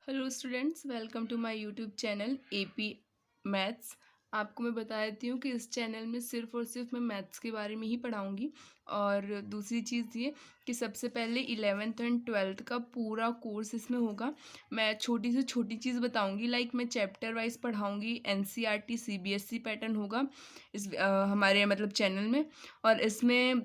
Hello students, welcome to my YouTube channel AP maths. आपको मैं बता देती हूँ कि इस चैनल में सिर्फ और सिर्फ मैं मैथ्स के बारे में ही पढ़ाऊँगी। और दूसरी चीज़ ये कि सबसे पहले 11th एंड 12th का पूरा कोर्स इसमें होगा। मैं छोटी से छोटी चीज़ बताऊँगी, लाइक मैं चैप्टर वाइज पढ़ाऊँगी। एनसीईआरटी सीबीएसई पैटर्न होगा इस हमारे मतलब चैनल में। और इसमें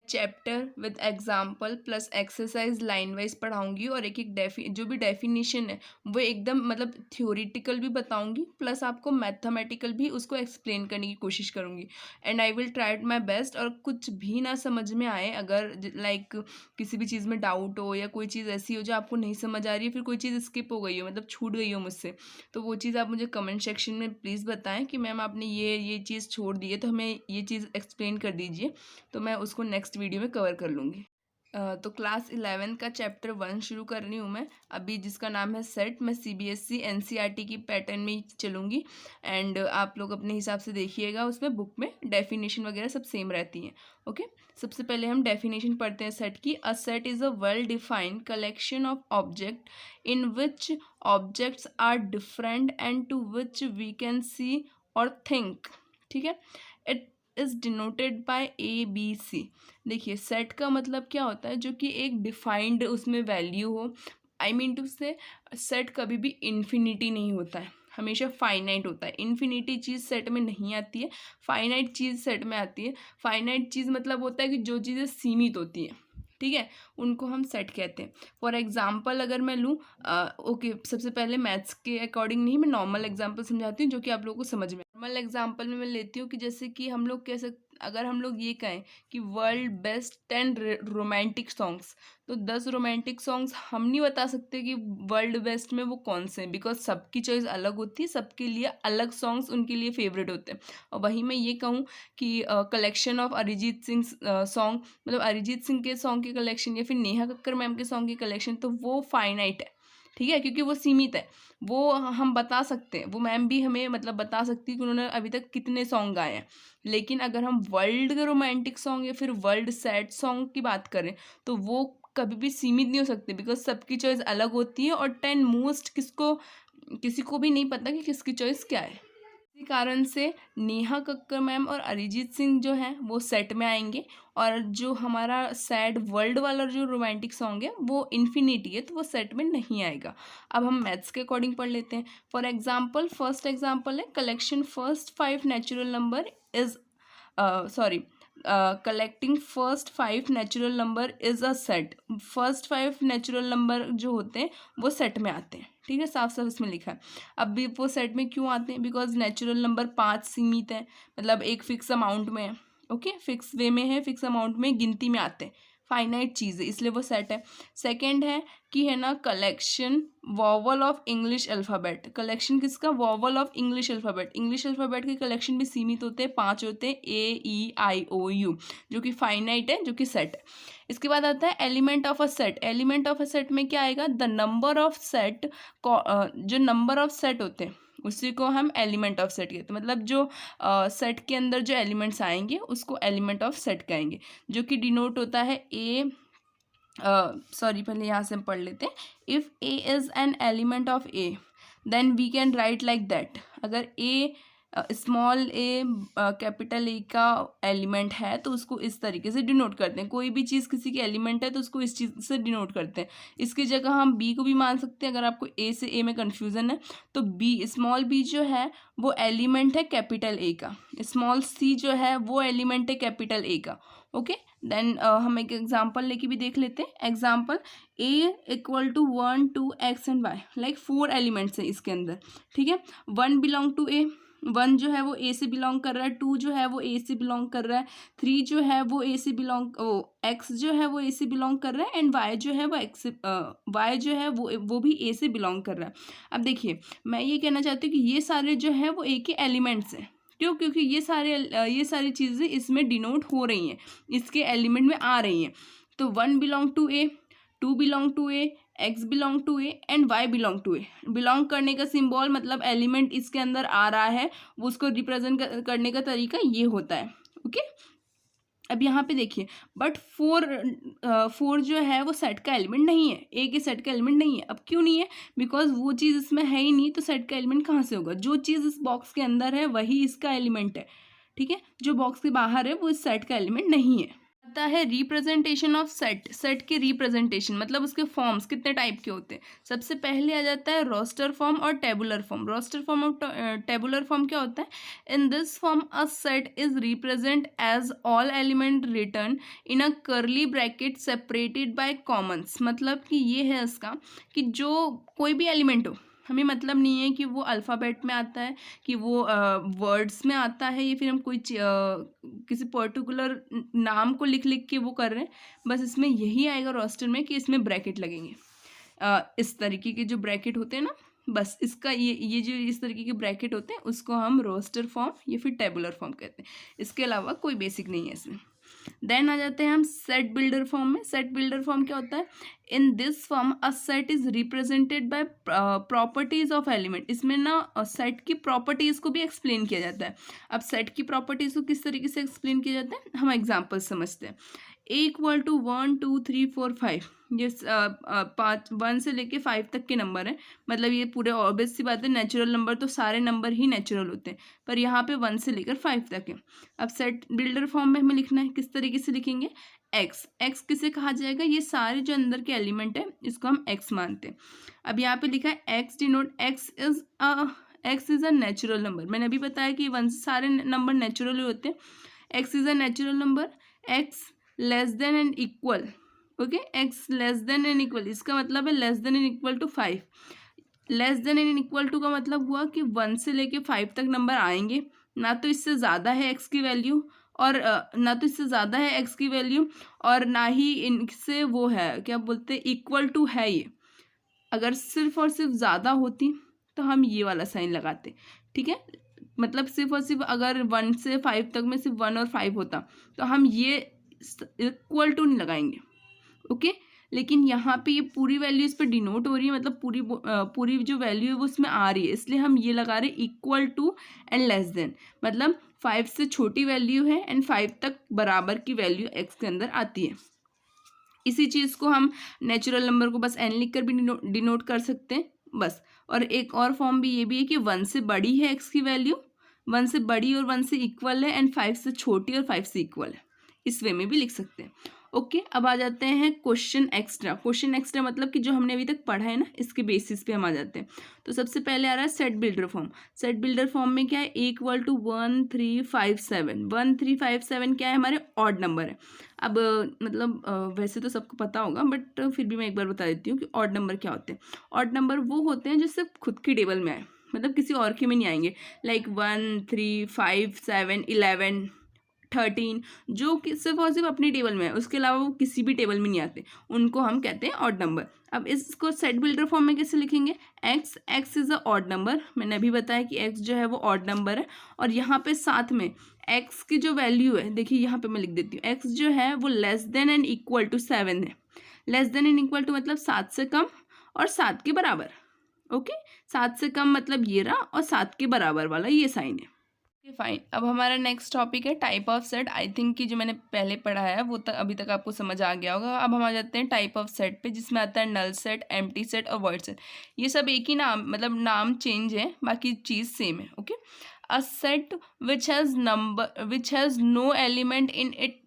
chapter with example plus exercise line wise पढ़ाऊंगी। और एक एक जो भी डेफिनेशन है वो एकदम मतलब थ्योरेटिकल भी बताऊंगी, प्लस आपको मैथमेटिकल भी उसको एक्सप्लेन करने की कोशिश करूंगी। And I will try my best. और कुछ भी ना समझ में आए, अगर लाइक किसी भी चीज़ में डाउट हो या कोई चीज़ ऐसी हो जो आपको नहीं समझ आ रही है, फिर कोई चीज़ स्किप हो गई हो, मतलब छूट गई हो मुझसे, तो वो चीज़ आप मुझे कमेंट सेक्शन में प्लीज़ बताएं कि मैम आपने ये चीज़ छोड़ दी है, तो हमें ये चीज़ एक्सप्लेन कर दीजिए, तो मैं उसको नेक्स्ट वीडियो में कवर कर लूँगी। तो क्लास 11 का चैप्टर 1 शुरू कर रही हूँ मैं अभी, जिसका नाम है सेट। मैं सीबीएसई एनसीईआरटी की पैटर्न में ही चलूँगी। एंड आप लोग अपने हिसाब से देखिएगा, उसमें बुक में डेफिनेशन वगैरह सब सेम रहती हैं। ओके, सबसे पहले हम डेफिनेशन पढ़ते हैं सेट की। A set is a well defined collection of object in which objects are different and to which we can see और थिंक। ठीक है, it is denoted by ABC। देखिए, सेट का मतलब क्या होता है, जो कि एक डिफाइंड उसमें वैल्यू हो। आई मीन टू से, सेट कभी भी इन्फिनिटी नहीं होता है, हमेशा फाइनाइट होता है। इन्फिनिटी चीज़ सेट में नहीं आती है, फाइनाइट चीज़ सेट में आती है। फाइनाइट चीज़ मतलब होता है कि जो चीज़ें सीमित होती हैं, ठीक है, उनको हम सेट कहते हैं। फॉर एग्जाम्पल अगर मैं लूँ, ओके, सबसे पहले मैथ्स के अकॉर्डिंग नहीं, मैं नॉर्मल एग्जाम्पल समझाती हूँ जो कि आप लोगों को समझ में। नॉर्मल एग्जाम्पल में मैं लेती हूँ कि जैसे कि हम लोग कह सकते, अगर हम लोग ये कहें कि वर्ल्ड बेस्ट 10 रोमांटिक सॉन्ग्स, तो 10 रोमांटिक सॉन्ग्स हम नहीं बता सकते कि वर्ल्ड बेस्ट में वो कौन से हैं, बिकॉज सबकी चॉइस अलग होती है, सबके लिए अलग सॉन्ग्स उनके लिए फेवरेट होते हैं। और वहीं मैं ये कहूँ कि collection of Arijit Singh song, मतलब अरिजीत सिंह के सॉन्ग की कलेक्शन या फिर नेहा कक्कर मैम के सॉन्ग की कलेक्शन, तो वो फाइनाइट है, ठीक है, क्योंकि वो सीमित है। वो हम बता सकते हैं, वो मैम भी हमें मतलब बता सकती है कि उन्होंने अभी तक कितने सॉन्ग गाए हैं। लेकिन अगर हम वर्ल्ड के रोमांटिक सॉन्ग या फिर वर्ल्ड सैड सॉन्ग की बात करें, तो वो कभी भी सीमित नहीं हो सकते, बिकॉज सबकी चॉइस अलग होती है। और 10 मोस्ट किसी को भी नहीं पता कि किसकी चॉइस क्या है। इसी कारण से नेहा कक्कर मैम और अरिजीत सिंह जो हैं वो सेट में आएंगे। और जो हमारा सैड वर्ल्ड वाला जो रोमांटिक सॉन्ग है वो इन्फिनिटी है, तो वो सेट में नहीं आएगा। अब हम मैथ्स के अकॉर्डिंग पढ़ लेते हैं। फॉर एग्जाम्पल, फर्स्ट एग्जाम्पल है collection first 5 natural number is sorry collecting first 5 natural number is a set. First 5 natural number जो होते हैं वो सेट में आते हैं, ठीक है, साफ साफ इसमें लिखा है। अब भी वो सेट में क्यों आते हैं, बिकॉज नेचुरल नंबर 5 सीमित है, मतलब एक फिक्स अमाउंट में है। ओके, फिक्स वे में है, फिक्स अमाउंट में गिनती में आते हैं, फाइनाइट चीज़ है, इसलिए वो सेट है। सेकेंड है कि है ना collection vowel of English alphabet. Collection किसका, vowel of English alphabet. English alphabet के कलेक्शन भी सीमित होते हैं, 5 होते हैं, AEIOU, जो कि फाइनाइट है, जो कि सेट है। इसके बाद आता है element of a set. Element of a set में क्या आएगा, द नंबर ऑफ सेट, जो नंबर ऑफ सेट होते हैं उसी को हम एलिमेंट ऑफ सेट कहते हैं। मतलब जो सेट के अंदर जो एलिमेंट्स आएंगे उसको एलिमेंट ऑफ सेट कहेंगे, जो कि डिनोट होता है पहले यहाँ से हम पढ़ लेते हैं। If A is an element of A, then we can write like that. अगर A small A capital A का एलिमेंट है तो उसको इस तरीके से डिनोट करते हैं। कोई भी चीज़ किसी की एलिमेंट है तो उसको इस चीज़ से डिनोट करते हैं। इसकी जगह हम बी को भी मान सकते हैं, अगर आपको ए से ए में कन्फ्यूज़न है तो बी, स्मॉल बी जो है वो एलिमेंट है कैपिटल ए का, स्मॉल सी जो है वो एलिमेंट है कैपिटल ए का। ओके, देन हम एक एग्जाम्पल लेके भी देख लेते हैं। Example, A equal to 1 2 x and y, like 4 elements हैं इसके अंदर, ठीक है। 1 बिलोंग टू ए, 1 जो है वो ए से बिलोंग कर रहा है, 2 जो है वो ए से बिलोंग कर रहा है, 3 जो है वो ए से बिलोंग, एक्स जो है वो ए से बिलोंग कर रहा है, एंड वाई जो है वो एक्स वाई जो है वो भी ए से बिलोंग कर रहा है। अब देखिए, मैं ये कहना चाहती हूँ कि ये सारे जो है वो ए के एलिमेंट्स हैं। क्यों, क्योंकि ये सारी चीज़ें इसमें डिनोट हो रही हैं, इसके एलिमेंट में आ रही हैं। तो 1 belong to A, 2 belong to A, x belong to A and y belong to A. Belong करने का सिंबल मतलब एलिमेंट इसके अंदर आ रहा है, वो उसको रिप्रेजेंट करने का तरीका ये होता है। ओके, अब यहाँ पे देखिए, बट फोर जो है वो सेट का एलिमेंट नहीं है, ए के सेट का एलिमेंट नहीं है। अब क्यों नहीं है? बिकॉज वो चीज़ इसमें है ही नहीं, तो सेट का एलिमेंट कहाँ से होगा? जो चीज़ इस बॉक्स के अंदर है वही इसका एलिमेंट है, ठीक है। जो बॉक्स के बाहर है वो इस सेट का एलिमेंट नहीं है। आता है रिप्रेजेंटेशन ऑफ सेट। सेट के रिप्रेजेंटेशन मतलब उसके फॉर्म्स कितने टाइप के होते हैं। सबसे पहले आ जाता है रोस्टर फॉर्म और टेबुलर फॉर्म। रोस्टर फॉर्म और टेबुलर फॉर्म क्या होता है? In this form a set is represent as all element written in a curly bracket separated by commas. मतलब कि ये है इसका कि जो कोई भी एलिमेंट हो, हमें मतलब नहीं है कि वो अल्फ़ाबेट में आता है, कि वो वर्ड्स में आता है, या फिर हम कोई किसी पर्टिकुलर नाम को लिख लिख के वो कर रहे हैं। बस इसमें यही आएगा रोस्टर में कि इसमें ब्रैकेट लगेंगे। इस तरीके के जो ब्रैकेट होते हैं ना, बस इसका ये जो इस तरीके के ब्रैकेट होते हैं उसको हम रोस्टर फॉर्म या फिर टेबुलर फॉर्म कहते हैं। इसके अलावा कोई बेसिक नहीं है इसमें। देन आ जाते हैं हम सेट बिल्डर फॉर्म में। सेट बिल्डर फॉर्म क्या होता है? In this form a set is represented by properties of element. इसमें ना सेट की प्रॉपर्टीज को भी एक्सप्लेन किया जाता है। अब सेट की प्रॉपर्टीज को किस तरीके से एक्सप्लेन किया जाता है, हम एग्जाम्पल समझते हैं। ए इक्वल टू 1 2 3 4 5, ये 1 से लेके 5 तक के नंबर है। मतलब ये पूरे ऑब्वियस सी बात है, नेचुरल नंबर तो सारे नंबर ही नेचुरल होते हैं, पर यहाँ पे 1 से लेकर 5 तक है। अब सेट बिल्डर फॉर्म में हमें लिखना है, किस तरीके से लिखेंगे? एक्स। एक्स किसे कहा जाएगा? ये सारे जो अंदर के एलिमेंट है इसको हम एक्स मानते हैं। अब यहाँ पे लिखा है x denote, x is a natural number. मैंने अभी बताया कि 1 से सारे नंबर नेचुरल होते हैं। X is a natural number. X less than and equal, okay, x less than and equal, इसका मतलब है less than and equal to 5। Less than and equal to का मतलब हुआ कि 1 से लेके 5 तक नंबर आएंगे, ना तो इससे ज़्यादा है एक्स की वैल्यू और ना तो इससे ज़्यादा है एक्स की वैल्यू, और ना ही इनसे वो है, क्या बोलते हैं, इक्वल टू है ये। अगर सिर्फ और सिर्फ ज़्यादा होती तो हम ये वाला साइन लगाते, ठीक है। मतलब सिर्फ और सिर्फ अगर 1 से 5 तक में सिर्फ 1 और 5 होता तो हम ये इक्वल टू नहीं लगाएंगे, ओके। लेकिन यहाँ पे ये पूरी वैल्यू इस पर डिनोट हो रही है, मतलब पूरी जो वैल्यू है वो उसमें आ रही है, इसलिए हम ये लगा रहे equal to and less than. मतलब 5 से छोटी वैल्यू है एंड 5 तक बराबर की वैल्यू एक्स के अंदर आती है। इसी चीज़ को हम नेचुरल नंबर को बस एन लिख कर भी डिनोट कर सकते हैं, बस। और एक और फॉर्म भी ये भी है कि 1 से बड़ी है एक्स की वैल्यू, 1 से बड़ी और 1 से इक्वल है, एंड 5 से छोटी और 5 से इक्वल है, इस वे में भी लिख सकते हैं, ओके। अब आ जाते हैं क्वेश्चन एक्स्ट्रा। क्वेश्चन एक्स्ट्रा मतलब कि जो हमने अभी तक पढ़ा है ना, इसके बेसिस पे हम आ जाते हैं। तो सबसे पहले आ रहा है set builder form. Set builder form में क्या है? Equal to 1 3 5 7। 1 3 5 7 क्या है? हमारे ऑड नंबर है। अब मतलब वैसे तो सबको पता होगा, बट फिर भी मैं एक बार बता देती हूँ कि ऑड नंबर क्या होते हैं। ऑड नंबर वो होते हैं जो सिर्फ खुद की टेबल में आए, मतलब किसी और के में नहीं आएंगे। लाइक 1 3 5 7 11 13, जो कि सिर्फ और सिर्फ अपनी टेबल में है, उसके अलावा वो किसी भी टेबल में नहीं आते, उनको हम कहते हैं ऑड नंबर। अब इसको सेट बिल्डर फॉर्म में कैसे लिखेंगे? X, x is a odd number. मैंने अभी बताया कि एक्स जो है वो ऑड नंबर है, और यहाँ पे साथ में एक्स की जो वैल्यू है, देखिए यहाँ पे मैं लिख देती हूँ, एक्स जो है वो less than and equal to 7 है। Less than and equal to मतलब 7 से कम और 7 के बराबर, ओके। 7 से कम मतलब ये रहा, और 7 के बराबर वाला ये साइन है, फाइन। अब हमारा नेक्स्ट टॉपिक है type of set. I think कि जो मैंने पहले पढ़ा है वो अभी तक आपको समझ आ गया होगा। अब हम आ जाते हैं टाइप ऑफ सेट पे, जिसमें आता है नल सेट, एम्प्टी सेट और वॉइड सेट। ये सब एक ही नाम, मतलब नाम चेंज है, बाकी चीज़ सेम है, okay. A set which has no element in it,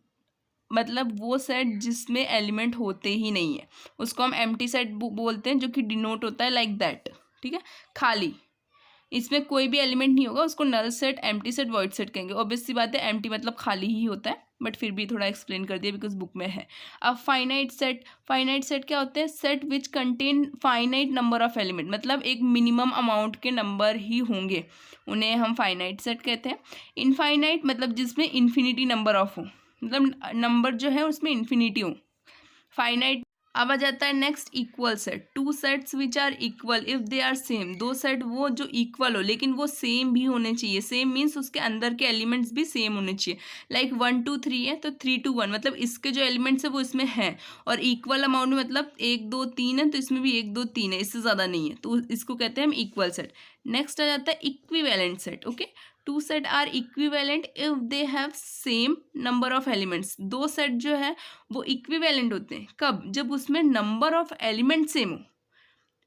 मतलब वो सेट जिसमें एलिमेंट होते ही नहीं है, उसको हम एम्प्टी सेट बोलते हैं, जो कि डिनोट होता है लाइक दैट, ठीक है, खाली, इसमें कोई भी एलिमेंट नहीं होगा, उसको null set, empty set, void set कहेंगे। ऑब्वियस सी बात है, एम्प्टी मतलब खाली ही होता है, बट फिर भी थोड़ा एक्सप्लेन कर दिया बिकॉज बुक में है। अब फाइनाइट सेट। फाइनाइट सेट क्या होते हैं? Set which contain finite number of element, मतलब एक मिनिमम अमाउंट के नंबर ही होंगे, उन्हें हम फाइनाइट सेट कहते हैं। इनफाइनाइट मतलब जिसमें इन्फिनिटी नंबर ऑफ हो, मतलब नंबर जो है उसमें इन्फिनिटी हो, फाइनाइट। अब आ जाता है next equal set. Two sets which are equal if they are same. दो सेट वो जो इक्वल हो लेकिन वो सेम भी होने चाहिए। सेम मीन्स उसके अंदर के एलिमेंट्स भी सेम होने चाहिए। लाइक 1 2 3 है तो 3 2 1, मतलब इसके जो एलिमेंट्स है वो इसमें हैं, और इक्वल अमाउंट में मतलब 1 2 3 है तो इसमें भी 1 2 3 है, इससे ज़्यादा नहीं है, तो इसको कहते हैं हम इक्वल सेट। नेक्स्ट आ जाता है equivalent set, okay. Two set are equivalent if they have same number of elements. दो सेट जो है वो इक्विवेलेंट होते हैं कब? जब उसमें नंबर ऑफ एलिमेंट सेम हो,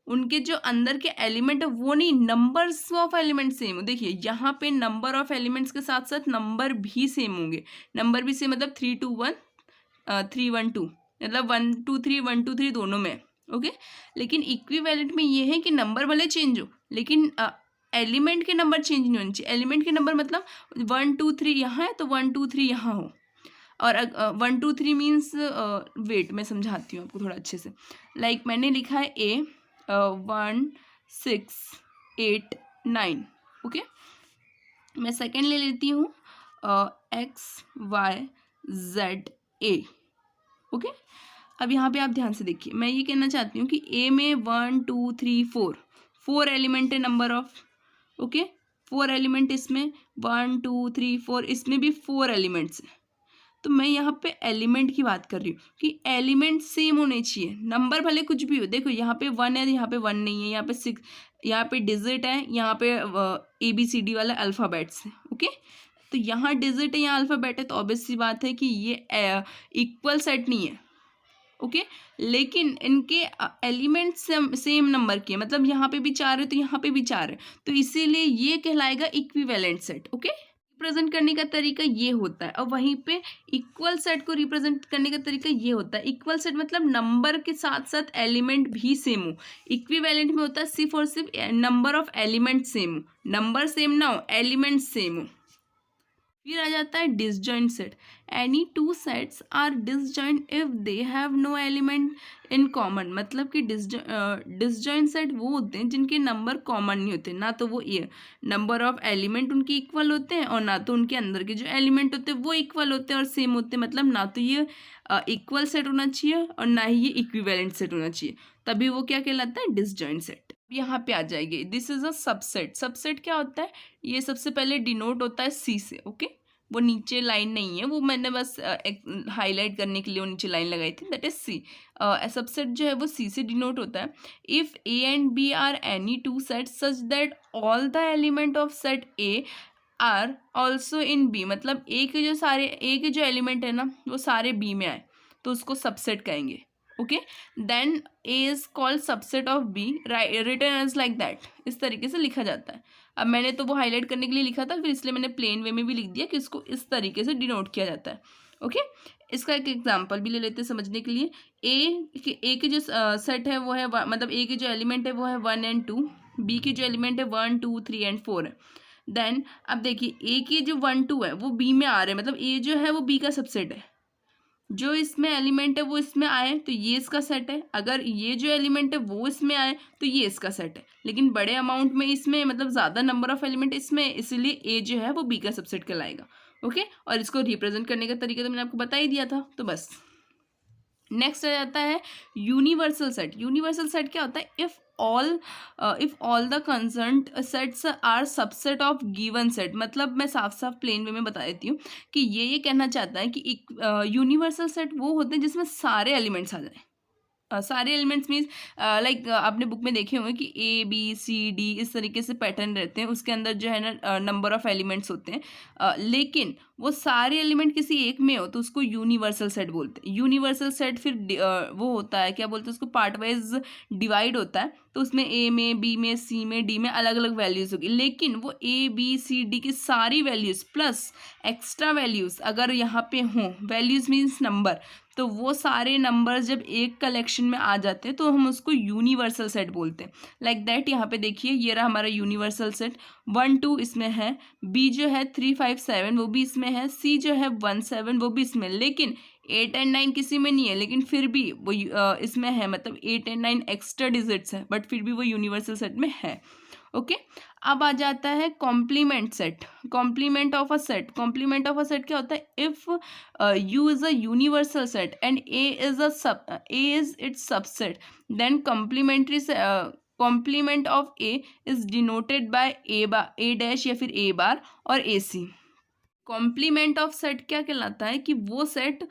उनके जो अंदर के एलिमेंट है वो नहीं, नंबर्स ऑफ एलिमेंट सेम हो। देखिए यहाँ पे नंबर ऑफ एलिमेंट्स के साथ साथ नंबर भी सेम होंगे। नंबर भी सेम मतलब 3 2 1 3 1 2, मतलब 1 2 3 1 2 3 दोनों में, ओके। लेकिन इक्विवेलेंट में ये है कि नंबर भले चेंज हो लेकिन एलिमेंट के नंबर चेंज नहीं होने चाहिए। एलिमेंट के नंबर मतलब 1 2 3 यहाँ है तो 1 2 3 यहाँ हो, और 1 2 3 मीन्स वेट मैं समझाती हूँ आपको थोड़ा अच्छे से। लाइक मैंने लिखा है A 1 6 8 9, ओके। मैं सेकेंड ले लेती हूँ X Y Z A, okay. अब यहाँ पे आप ध्यान से देखिए, मैं ये कहना चाहती हूँ कि A में 1 2 3 4 एलिमेंट है नंबर ऑफ, ओके। 4 एलिमेंट इसमें, 1 2 3 4 इसमें भी 4 एलिमेंट्स हैं। तो मैं यहाँ पे एलिमेंट की बात कर रही हूँ कि एलिमेंट सेम होने चाहिए, नंबर भले कुछ भी हो। देखो यहाँ पे 1 है, यहाँ पे 1 नहीं है, यहाँ पे 6, यहाँ पे डिजिट है, यहाँ पे ABCD वाला अल्फ़ाबेट्स है, ओके। तो यहाँ डिजिट है, यहाँ अल्फ़ाबेट है, तो ऑब्वियस सी बात है कि ये इक्वल सेट नहीं है, ओके। लेकिन इनके एलिमेंट सेम नंबर के, मतलब यहाँ पे भी 4 है तो यहाँ पे भी 4 है, तो इसीलिए ये कहलाएगा इक्विवेलेंट सेट, ओके। रिप्रेजेंट करने का तरीका ये होता है, और वहीं पे इक्वल सेट को रिप्रेजेंट करने का तरीका ये होता है। इक्वल सेट मतलब नंबर के साथ साथ एलिमेंट भी सेम हो। इक्विवेलेंट में होता है सिर्फ और सिर्फ नंबर ऑफ एलिमेंट सेम हो, नंबर सेम ना हो, एलिमेंट सेम हो। फिर आ जाता है disjoint set. Any two sets are disjoint if they have no element in common. मतलब कि डिसजॉइंट सेट वो होते हैं जिनके नंबर कॉमन नहीं होते, ना तो वो ये नंबर ऑफ एलिमेंट उनके इक्वल होते हैं और ना तो उनके अंदर के जो एलिमेंट होते हैं वो इक्वल होते हैं और सेम होते हैं। मतलब ना तो ये इक्वल सेट होना चाहिए और ना ही ये इक्विवेलेंट सेट होना चाहिए, तभी वो क्या कहलाता है? Disjoint set. यहाँ पे आ जाएगी, this is a subset. Subset क्या होता है? ये सबसे पहले डिनोट होता है सी से, ओके। वो नीचे लाइन नहीं है, वो मैंने बस हाईलाइट करने के लिए वो नीचे लाइन लगाई थी, दैट इज सी। सबसेट जो है वो सी से डिनोट होता है। If A and B are any two set such that all the element of set A are also in B. मतलब ए के जो एलिमेंट है ना वो सारे बी में आए तो उसको सबसेट कहेंगे, okay. Then A is called subset of B, written as like that. इस तरीके से लिखा जाता है। अब मैंने तो वो हाईलाइट करने के लिए लिखा था, फिर इसलिए मैंने प्लेन वे में भी लिख दिया कि इसको इस तरीके से डिनोट किया जाता है, ओके। इसका एक एग्जांपल भी ले लेते हैं समझने के लिए। ए के जो सेट है वो है, मतलब ए के जो एलिमेंट है वो है 1 and 2, बी की जो एलिमेंट है 1 2 3 and 4 है। देन अब देखिए ए की जो 1 2 है वो बी में आ रहे हैं, मतलब ए जो है वो बी का सबसेट है। जो इसमें एलिमेंट है वो इसमें आए तो ये इसका सेट है, अगर ये जो एलिमेंट है वो इसमें आए तो ये इसका सेट है। लेकिन बड़े अमाउंट में इसमें, मतलब ज़्यादा नंबर ऑफ एलिमेंट इसमें, इसलिए ए जो है वो बी का सबसेट कहलाएगा, ओके। और इसको रिप्रेजेंट करने का तरीका तो मैंने आपको बता ही दिया था, तो बस। नेक्स्ट आ जाता है यूनिवर्सल सेट। यूनिवर्सल सेट क्या होता है? If all the concerned sets are subset of given set. मतलब मैं साफ साफ प्लेन वे में बता देती हूँ कि ये कहना चाहता है कि यूनिवर्सल सेट वो होते हैं जिसमें सारे एलिमेंट्स आ जाए। सारे एलिमेंट्स मीन्स लाइक आपने बुक में देखे होंगे कि ABCD इस तरीके से पैटर्न रहते हैं, उसके अंदर जो है ना नंबर ऑफ एलिमेंट्स होते हैं, लेकिन वो सारे एलिमेंट किसी एक में हो तो उसको यूनिवर्सल सेट बोलते हैं। यूनिवर्सल सेट फिर वो होता है, क्या बोलते हैं उसको, पार्ट वाइज डिवाइड होता है, तो उसमें A में, B में, C में, D में अलग अलग वैल्यूज़ होगी, लेकिन वो ABCD की सारी वैल्यूज़ प्लस एक्स्ट्रा वैल्यूज़ अगर यहाँ पे हों, वैल्यूज़ मीन्स नंबर, तो वो सारे नंबर्स जब एक कलेक्शन में आ जाते हैं तो हम उसको यूनिवर्सल सेट बोलते हैं। लाइक दैट यहाँ पे देखिए, ये रहा हमारा यूनिवर्सल सेट। 1 2 इसमें है, B जो है 3 5 7 वो भी इसमें है, C जो है 1 7 वो भी इसमें, लेकिन 8 and 9 किसी में नहीं है, लेकिन फिर भी वो इसमें है, मतलब 8 and 9 एक्स्ट्रा डिजिट्स है, बट फिर भी वो यूनिवर्सल सेट में है, ओके। अब आ जाता है complement set. Complement of a set. Complement of a set क्या होता है? If U is a universal set and A is its subset, then complement of A is denoted by A dash या फिर A बार और AC। Complement of set क्या कहलाता है? कि वो सेट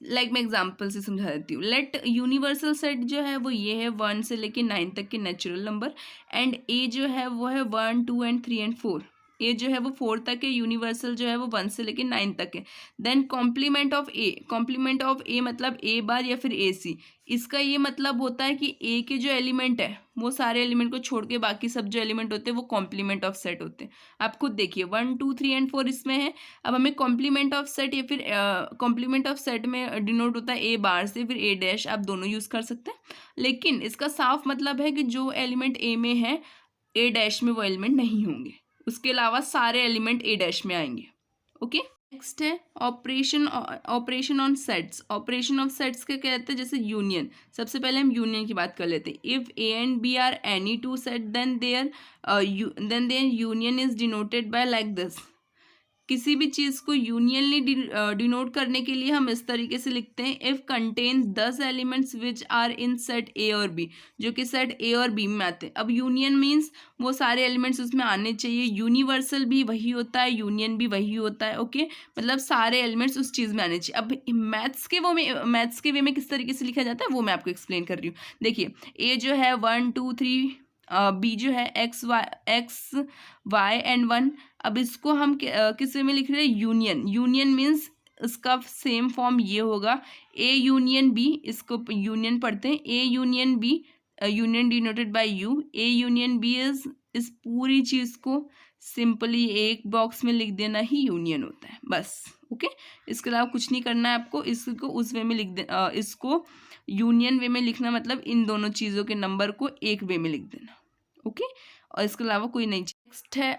लाइक मैं एग्जाम्पल से समझा देती हूँ। लेट यूनिवर्सल सेट जो है वो ये है 1 से लेके 9 तक के नेचुरल नंबर, एंड A जो है वो है 1 2 and 3 and 4, ए जो है वो 4 तक है, यूनिवर्सल जो है वो 1 से लेके 9 तक है। Then complement of A, complement of A मतलब ए बार या फिर ए सी। इसका ये मतलब होता है कि ए के जो एलिमेंट है वो सारे एलिमेंट को छोड़ के बाकी सब जो एलिमेंट होते हैं वो कॉम्प्लीमेंट ऑफ सेट होते हैं। आप खुद देखिए 1 2 3 एंड 4 इसमें है। अब हमें कॉम्प्लीमेंट ऑफ सेट या फिर कॉम्प्लीमेंट ऑफ सेट में डिनोट होता है ए बार से, फिर ए डैश, आप दोनों यूज़ कर सकते हैं। लेकिन इसका साफ मतलब है कि जो एलिमेंट ए में है ए डैश में वो एलिमेंट नहीं होंगे, उसके अलावा सारे एलिमेंट ए डैश में आएंगे। ओके, नेक्स्ट है operation on sets. Operation of sets के कहते हैं जैसे यूनियन। सबसे पहले हम यूनियन की बात कर लेते हैं। If A and B are any two set then their union is denoted by like this. किसी भी चीज़ को यूनियनली डिनोट करने के लिए हम इस तरीके से लिखते हैं, if contain 10 elements which are in set A और बी, जो कि सेट ए और बी में आते हैं। अब यूनियन मीन्स वो सारे एलिमेंट्स उसमें आने चाहिए। यूनिवर्सल भी वही होता है, यूनियन भी वही होता है। ओके, मतलब सारे एलिमेंट्स उस चीज़ में आने चाहिए। अब मैथ्स के वे में किस तरीके से लिखा जाता है वो मैं आपको एक्सप्लेन कर रही हूँ। देखिए, ए जो है 1 2 3, बी जो है एक्स वाई एंड 1। अब इसको हम किस वे में लिख रहे हैं, यूनियन। यूनियन मीन्स इसका सेम फॉर्म ये होगा, ए यूनियन बी, इसको यूनियन पढ़ते हैं, A union B, union denoted by U. A union B इस पूरी चीज़ को सिंपली एक बॉक्स में लिख देना ही यूनियन होता है, बस। ओके, इसके अलावा कुछ नहीं करना है आपको। इसको उस वे में लिख दे, इसको यूनियन वे में लिखना मतलब इन दोनों चीज़ों के नंबर को एक वे में लिख देना। ओके, और इसके अलावा कोई नहीं। नेक्स्ट है,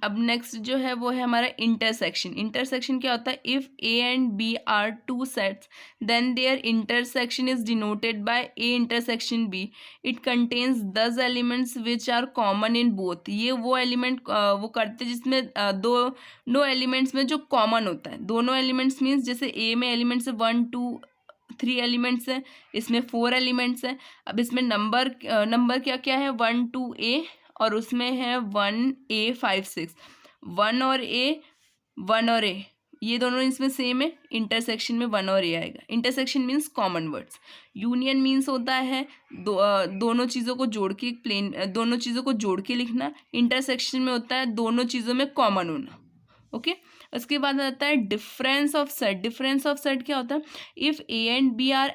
अब नेक्स्ट जो है वो है हमारा इंटरसेक्शन। इंटरसेक्शन क्या होता है, if A and B are two sets then their intersection is denoted by A intersection B. It contains 10 elements which are common in both. ये वो एलिमेंट वो करते हैं जिसमें दो एलिमेंट्स में जो कॉमन होता है। दोनों एलिमेंट्स मीन्स जैसे ए में एलिमेंट्स 1 2 3 एलिमेंट्स है, इसमें 4 एलिमेंट्स है। अब इसमें नंबर क्या क्या है, 1 2 ए, और उसमें है 1 ए 5 6। 1 और ए ये दोनों इसमें सेम है। इंटरसेक्शन में 1 और ए आएगा। Intersection means common words. Union means होता है दोनों चीज़ों को जोड़ के दोनों चीज़ों को जोड़ के लिखना। इंटरसेक्शन में होता है दोनों चीज़ों में कॉमन होना। ओके, उसके बाद आता है difference of set. Difference of set क्या होता है, if A and B are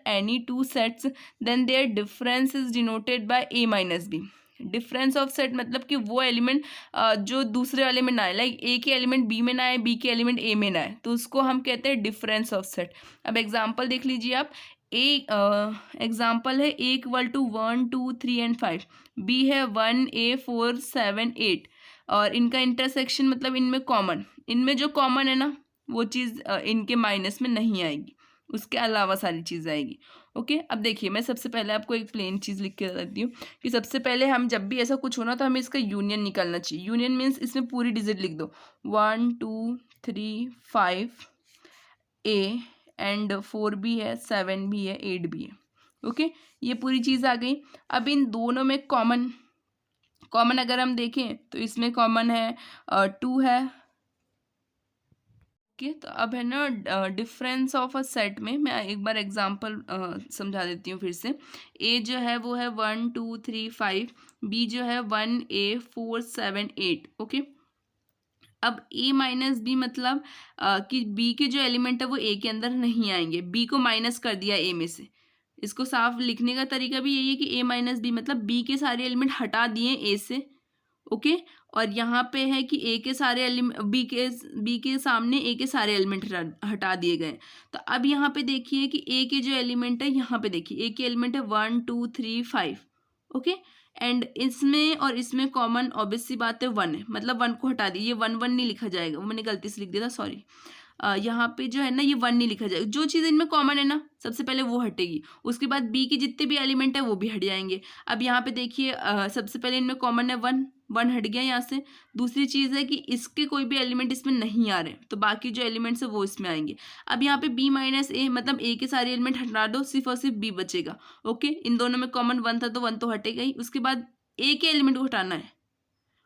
any two sets then their difference is denoted by A minus B. Difference of set मतलब कि वो एलिमेंट जो दूसरे वाले में ना आए, लाइक ए के एलिमेंट बी में ना आए, बी के एलिमेंट ए में ना आए, तो उसको हम कहते हैं डिफरेंस ऑफ सेट। अब एग्जाम्पल देख लीजिए आप। एग्जाम्पल है ए इक्वल टू 1 2 3 एंड 5, बी है 1 ए 4 7 8, और इनका इंटरसेक्शन मतलब इनमें कॉमन, इनमें जो कॉमन है ना वो चीज़ इनके माइनस में नहीं आएगी, उसके अलावा सारी चीज़ आएगी। ओके, अब देखिए मैं सबसे पहले आपको एक प्लेन चीज़ लिख के देती हूँ कि सबसे पहले हम जब भी ऐसा कुछ होना तो हमें इसका यूनियन निकालना चाहिए। यूनियन मीन्स इसमें पूरी डिजिट लिख दो, 1 2 3 5 ए एंड 4 भी है, 7 भी है, 8 भी है। ओके, ये पूरी चीज़ आ गई। अब इन दोनों में कॉमन अगर हम देखें तो इसमें कॉमन है 2 है। ओके, तो अब है ना डिफरेंस ऑफ अ सेट में मैं एक बार एग्जांपल समझा देती हूँ फिर से। ए जो है वो है 1 2 3 5, बी जो है 1 ए 4 7 8। ओके, अब ए माइनस बी मतलब कि बी के जो एलिमेंट है वो ए के अंदर नहीं आएंगे, बी को माइनस कर दिया ए में से। इसको साफ लिखने का तरीका भी यही है कि ए माइनस बी मतलब बी के सारे एलिमेंट हटा दिए ए से। ओके, और यहाँ पे है कि ए के सारे एलिमेंट बी के सामने ए के सारे एलिमेंट हटा दिए गए। तो अब यहाँ पे देखिए कि ए के जो एलिमेंट है, यहाँ पे देखिए ए के एलिमेंट है 1 2 3 5। ओके, एंड इसमें और इसमें कॉमन ऑब्वियस सी बात है 1 है, मतलब 1 को हटा दिए। ये 1 1 नहीं लिखा जाएगा, वो मैंने गलती से लिख दिया था, सॉरी। यहाँ पे जो है ना ये 1 नहीं लिखा जाएगा। जो चीज़ इनमें कॉमन है ना सबसे पहले वो हटेगी, उसके बाद बी के जितने भी एलिमेंट है वो भी हट जाएंगे। अब यहाँ पे देखिए सबसे पहले इनमें कॉमन है 1 हट गया यहाँ से। दूसरी चीज़ है कि इसके कोई भी एलिमेंट इसमें नहीं आ रहे, तो बाकी जो एलिमेंट्स है वो इसमें आएंगे। अब यहाँ पे बी माइनस ए मतलब ए के सारे एलिमेंट हटा दो, सिर्फ और सिर्फ बी बचेगा। ओके, इन दोनों में कॉमन 1 था तो 1 तो हटेगा ही। उसके बाद ए के एलिमेंट को हटाना है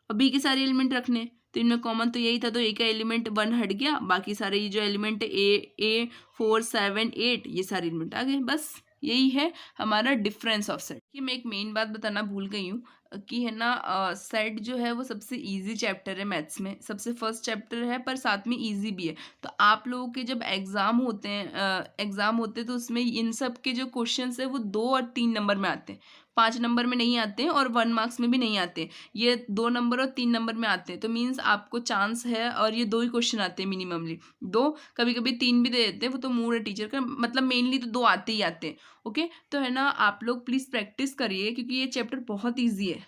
और बी के सारे एलिमेंट रखने हैं, तो इनमें कॉमन तो यही था, तो ए का एलिमेंट 1 हट गया, बाकी सारे ये जो एलिमेंट है ए 4 7 8 ये सारे एलिमेंट आ गए, बस। यही है हमारा डिफरेंस ऑफ सेट। कि मैं एक मेन बात बताना भूल गई हूँ कि है ना, सेट जो है वो सबसे इजी चैप्टर है मैथ्स में, सबसे फर्स्ट चैप्टर है पर साथ में इजी भी है। तो आप लोगों के जब एग्ज़ाम होते हैं तो उसमें इन सब के जो क्वेश्चंस है वो 2 और 3 नंबर में आते हैं, 5 नंबर में नहीं आते हैं और 1 मार्क्स में भी नहीं आते हैं। ये 2 नंबर और 3 नंबर में आते हैं, तो मीन्स आपको चांस है, और ये 2 ही क्वेश्चन आते हैं मिनिममली, 2, कभी-कभी 3 भी दे देते हैं, वो तो मूड है टीचर का, मतलब मेनली तो 2 आते ही आते हैं। ओके, तो है ना, आप लोग प्लीज़ प्रैक्टिस करिए क्योंकि ये चैप्टर बहुत ईज़ी है,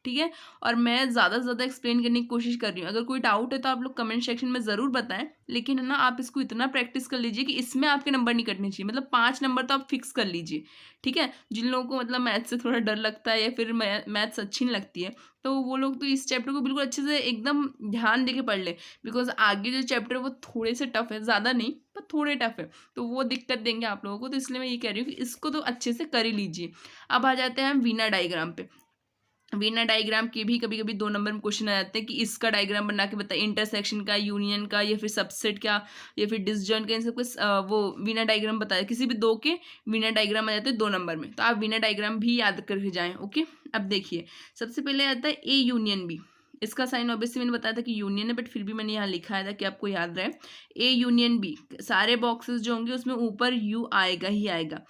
ठीक है? और मैं ज़्यादा से ज़्यादा एक्सप्लेन करने की कोशिश कर रही हूँ। अगर कोई डाउट है तो आप लोग कमेंट सेक्शन में ज़रूर बताएँ, लेकिन है ना, आप इसको इतना प्रैक्टिस कर लीजिए कि इसमें आपके नंबर नहीं कटने चाहिए, मतलब 5 नंबर तो आप फिक्स कर लीजिए, ठीक है? जिन लोगों को मतलब मैथ्स से थोड़ा डर लगता है या फिर मैथ्स अच्छी नहीं लगती है, तो वो लोग तो इस चैप्टर को बिल्कुल अच्छे से एकदम ध्यान देके पढ़ लें, बिकॉज़ आगे जो चैप्टर है वो थोड़े से टफ है, ज़्यादा नहीं पर थोड़े टफ है, तो वो दिक्कत देंगे आप लोगों को, तो इसलिए मैं ये कह रही हूँ कि इसको तो अच्छे से कर ही लीजिए। अब आ जाते हैं हम वीना डायग्राम पे। वीना डायग्राम के भी कभी-कभी 2 नंबर में क्वेश्चन आ जाते हैं कि इसका डायग्राम बना के बताइए, इंटरसेक्शन का, यूनियन का, या फिर सबसेट का, या फिर डिसजॉइंट का, इन सब का वो वीना डायग्राम बताया। किसी भी 2 के वीना डायग्राम आ जाते हैं 2 नंबर में, तो आप वीना डायग्राम भी याद करके जाएँ, ओके? अब देखिए, सबसे पहले आता है ए यूनियन बी। इसका साइन ऑब्वियसली मैंने बताया था कि यूनियन है, बट फिर भी मैंने यहाँ लिखा है ताकि आपको याद रहे। ए यूनियन बी, सारे बॉक्सेस जो होंगे उसमें ऊपर यू आएगा ही आएगा।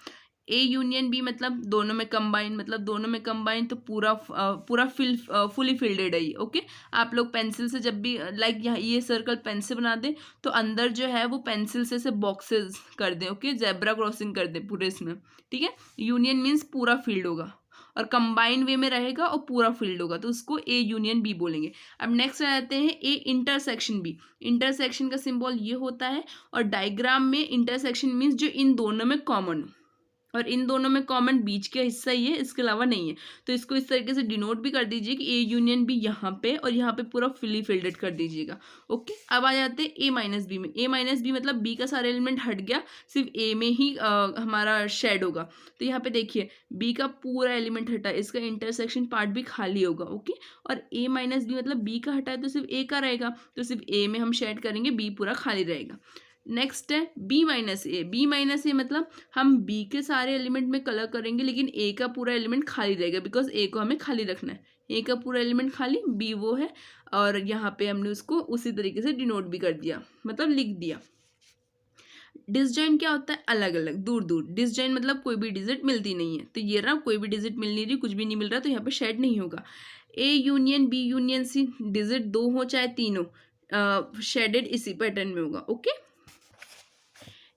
ए यूनियन बी मतलब दोनों में कंबाइन, मतलब दोनों में कंबाइन तो पूरा फुली फिल्डेड है ये, ओके? आप लोग पेंसिल से जब भी लाइक यहाँ ये सर्कल पेन से बना दें तो अंदर जो है वो पेंसिल से बॉक्सेस कर दें, ओके? जेब्रा क्रॉसिंग कर दें पूरे इसमें, ठीक है? यूनियन मीन्स पूरा फील्ड होगा और कंबाइन वे में रहेगा और पूरा फील्ड होगा, तो उसको ए यूनियन बी बोलेंगे। अब नेक्स्ट आ जाते हैं ए इंटरसेक्शन बी। इंटरसेक्शन का सिंबल ये होता है, और डायग्राम में इंटरसेक्शन मीन्स जो इन दोनों में कॉमन हो, और इन दोनों में कॉमन बीच का हिस्सा ही है, इसके अलावा नहीं है, तो इसको इस तरीके से डिनोट भी कर दीजिए कि ए यूनियन बी यहाँ पे, और यहाँ पे पूरा फुली फिल्डेड कर दीजिएगा, ओके? अब आ जाते हैं ए माइनस बी में। ए माइनस बी मतलब बी का सारा एलिमेंट हट गया, सिर्फ ए में ही हमारा शेड होगा, तो यहाँ पे देखिए बी का पूरा एलिमेंट हटा, इसका इंटरसेक्शन पार्ट भी खाली होगा, ओके? और ए माइनस बी मतलब बी का हटा है तो सिर्फ ए का रहेगा, तो सिर्फ ए में हम शेड करेंगे, बी पूरा खाली रहेगा। नेक्स्ट है बी माइनस ए। बी माइनस ए मतलब हम बी के सारे एलिमेंट में कलर करेंगे लेकिन ए का पूरा एलिमेंट खाली रहेगा, बिकॉज ए को हमें खाली रखना है, ए का पूरा एलिमेंट खाली, बी वो है, और यहाँ पे हमने उसको उसी तरीके से डिनोट भी कर दिया, मतलब लिख दिया। डिसजॉइंट क्या होता है? अलग अलग, दूर दूर। डिसजॉइंट मतलब कोई भी डिजिट मिलती नहीं है, तो ये रहा, कोई भी डिजिट मिल नहीं रही, कुछ भी नहीं मिल रहा, तो यहाँ पे शेड नहीं होगा। A union B union C, digit 2 हो चाहे 3 हो, शेडेड इसी पैटर्न में होगा, ओके?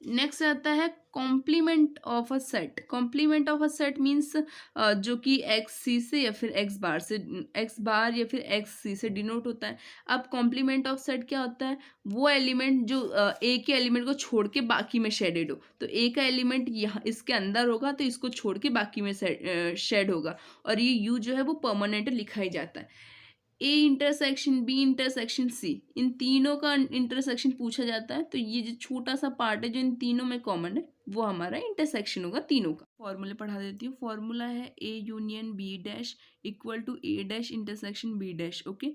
नेक्स्ट आता है complement of a set. Complement of a set means जो कि एक्स सी से या फिर एक्स बार से, एक्स बार या फिर एक्स सी से डिनोट होता है। अब कॉम्प्लीमेंट ऑफ सेट क्या होता है? वो एलिमेंट जो ए के एलिमेंट को छोड़ के बाकी में शेडेड हो, तो ए का एलिमेंट यहाँ इसके अंदर होगा तो इसको छोड़ के बाकी में शेड होगा, और ये यू जो है वो परमानेंट लिखा ही जाता है। A intersection B intersection C, इन तीनों का इंटरसेक्शन पूछा जाता है, तो ये जो छोटा सा पार्ट है जो इन तीनों में कॉमन है वो हमारा इंटरसेक्शन होगा तीनों का। फॉर्मूले पढ़ा देती हूँ। फॉर्मूला है A union B dash equal to A dash intersection B dash, okay?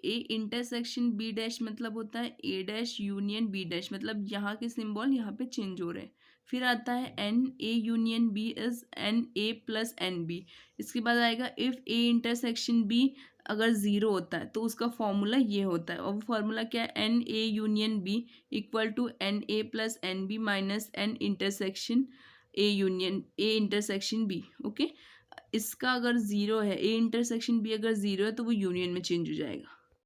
A intersection B dash मतलब होता है A dash union B dash, मतलब यहाँ के सिंबल यहाँ पे चेंज हो रहे हैं। फिर आता है n, A union B is n A plus n B. इसके बाद आएगा इफ़ ए इंटरसेक्शन बी अगर ज़ीरो होता है तो उसका फॉर्मूला ये होता है, और वो फॉर्मूला क्या है? N A union B equal to n A plus n B minus n intersection A intersection B, okay? इसका अगर ज़ीरो है, ए इंटरसेक्शन बी अगर ज़ीरो है तो वो यूनियन में चेंज हो जाएगा,